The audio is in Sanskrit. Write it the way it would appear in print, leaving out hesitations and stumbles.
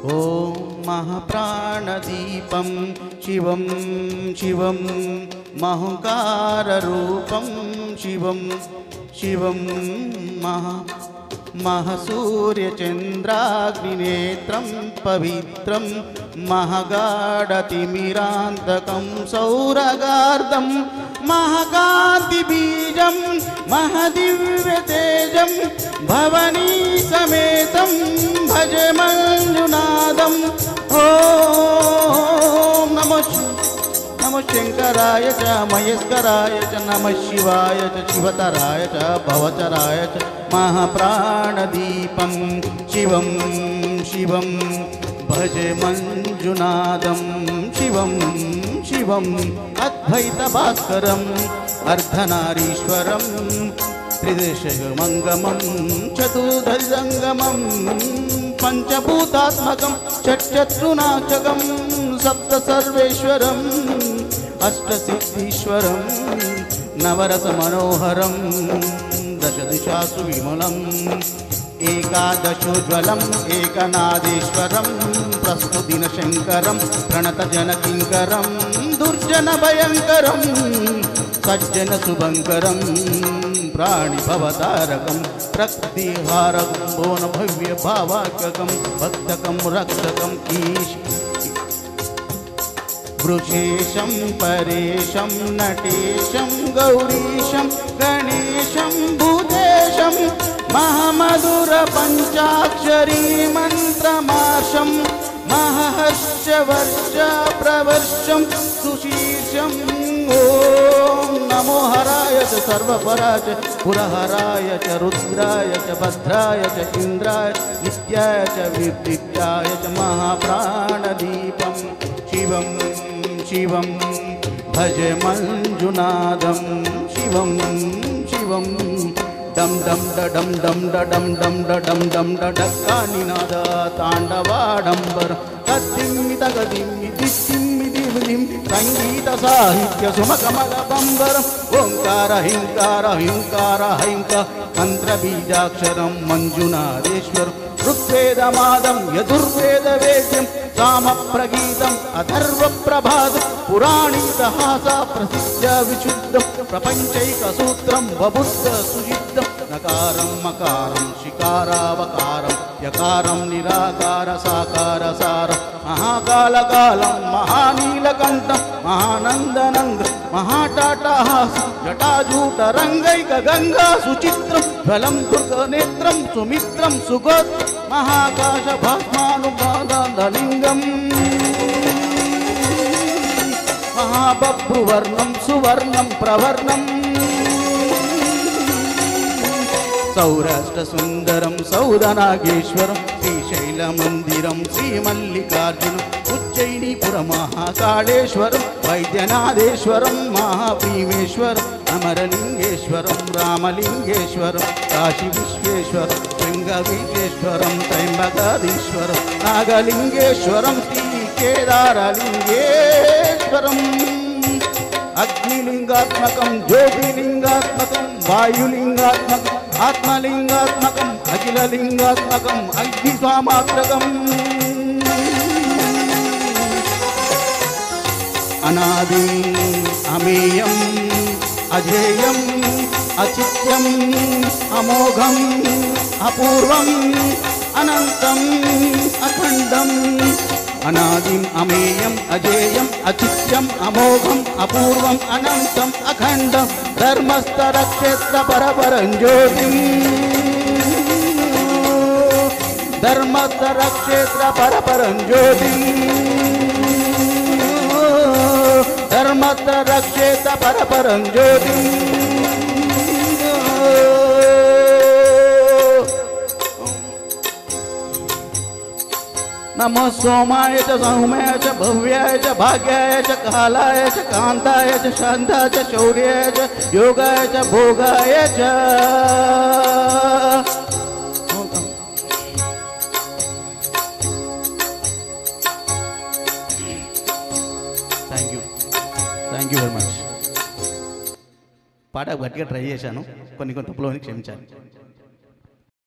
ఓం మహాప్రాణదీపం శివం శివం మహంకారరూపం శివం శివం महसूर्यचन्द्राग्निनेत्रं पवित्रं महगाढतिमिरान्तकं सौरगार्धं महकान्तिबीजं महदिव्यतेजं भवनी समेतं भज मञ्जुनादं ॐ नमो शंकराय च महेश्वराय च नमः शिवाय च शिवतराय च भवचराय च महाप्राणदीपं शिवं शिवं भज मंजुनादं शिवं शिवम् अद्वैतभास्करम् अर्धनारीश्वरं त्रिदशमङ्गमं चतुर्धजङ्गमं पंचभूतात्मकं षट्चतुर्नाचकं सप्तसर्वेश्वरम् अष्टसिद्धीश्वरं नवरसमनोहरं दशदिशासु विमलम् एकादशोज्ज्वलम् एकनादेश्वरं प्रस्तुदिनशङ्करं प्रणतजनकिङ्करं दुर्जनभयङ्करं सज्जनशुभङ्करं प्राणिभवतारकं प्रकृतिहारकं भुवनभव्यभावाकं भक्तकं रक्षकं ईश वृषेशं परेशं नटेशं गौरीशं गणेशं भूतेशं महामधुरपञ्चाक्षरी मन्त्रमाशं महर्षवर्षप्रवर्षं सुशीर्षं ॐ नमो हराय च सर्वपराय च पुरहराय च रुद्राय च भद्राय च इन्द्राय नित्याय च विद्याय च महाप्राणदीपं शिवं शिवं भज मंजुनादं शिवं शिवं डम डम डम डम डम डम डम डम डक्कानिनाद तांडवाडंबर कद्दिम्मि तगदिम्मि दिश्चिम्मि दिव्दिं संगीत साहित्य सुमकमल बंबर ओंकार हिंकार हिंकार हिंकार मंत्र बीजाक्षरं मंजुनादेश्वर ऋग्वेदमादं यजुर्वेदवेद्यं सामप्रगीतम् अथर्वप्रभातं पुराणीतहासा प्रसिद्ध विशुद्धं प्रपञ्चैकसूत्रं बबुद्ध सुजिद्धं नकारं मकारं शिकारावकारं यकारं निराकार साकार सारं महाकालकालं महानीलकण्ठं महानन्दनन्दं महाटाटहासं जटाजूटरङ्गैकगङ्गा सुचित्रं ज्वलं दुर्गनेत्रं सुमित्रं सुगोत्रं महाकाशभास्मानुपादालिङ्गं महाबभ्रुवर्णं सुवर्णं प्रवर्णं सौराष्ट्रसुन्दरं सौरनागेश्वरं श्रीशैलमन्दिरं श्रीमल्लिकार्जुनं उज्जयिनीपुरमहाकाळेश्वरं वैद्यनाथेश्वरं महाभीमेश्वरम् अमरलिंगेश्वरं रामलिंगेश्वरं काशीविश्वेश्वरं शृंगविश्वेश्वरं त्र्यंबकाधीश्वरं नागलिंगेश्वरं श्रीकेदारलिंगेश्वरम् अग्निलिंगात्मकं ज्योतिलिंगात्मकं वायुलिंगात्मकं आत्मलिंगात्मकं अखिललिंगात्मकं अग्निस्वामात्रकम् अनादिं अमेयम् अजेयम् अचित्यम् अमोघम् अपूर्वम् अनन्तम् अखण्डम् अनादिम् अमेयम् अजेयम् अचित्यम् अमोघम् अपूर्वम् अनन्तम् अखण्डम् धर्मस्तरक्षेत्रपरपरं ज्योतिम् धर्मस्तरक्षेत्रपरपरं ज्योतिम् धर्मत्र रक्षेत परपरं ज्योतिं नमो सोमाय च सौम्याय च भव्याय च भाग्याय च कालाय च कान्ताय च शान्ताय च शौर्याय च योगाय च भोगाय च థ్యాంక్ యూ వెరీ మచ్. పాట గట్టిగా ట్రై చేశాను, కొన్ని తప్పులు క్షమించాను.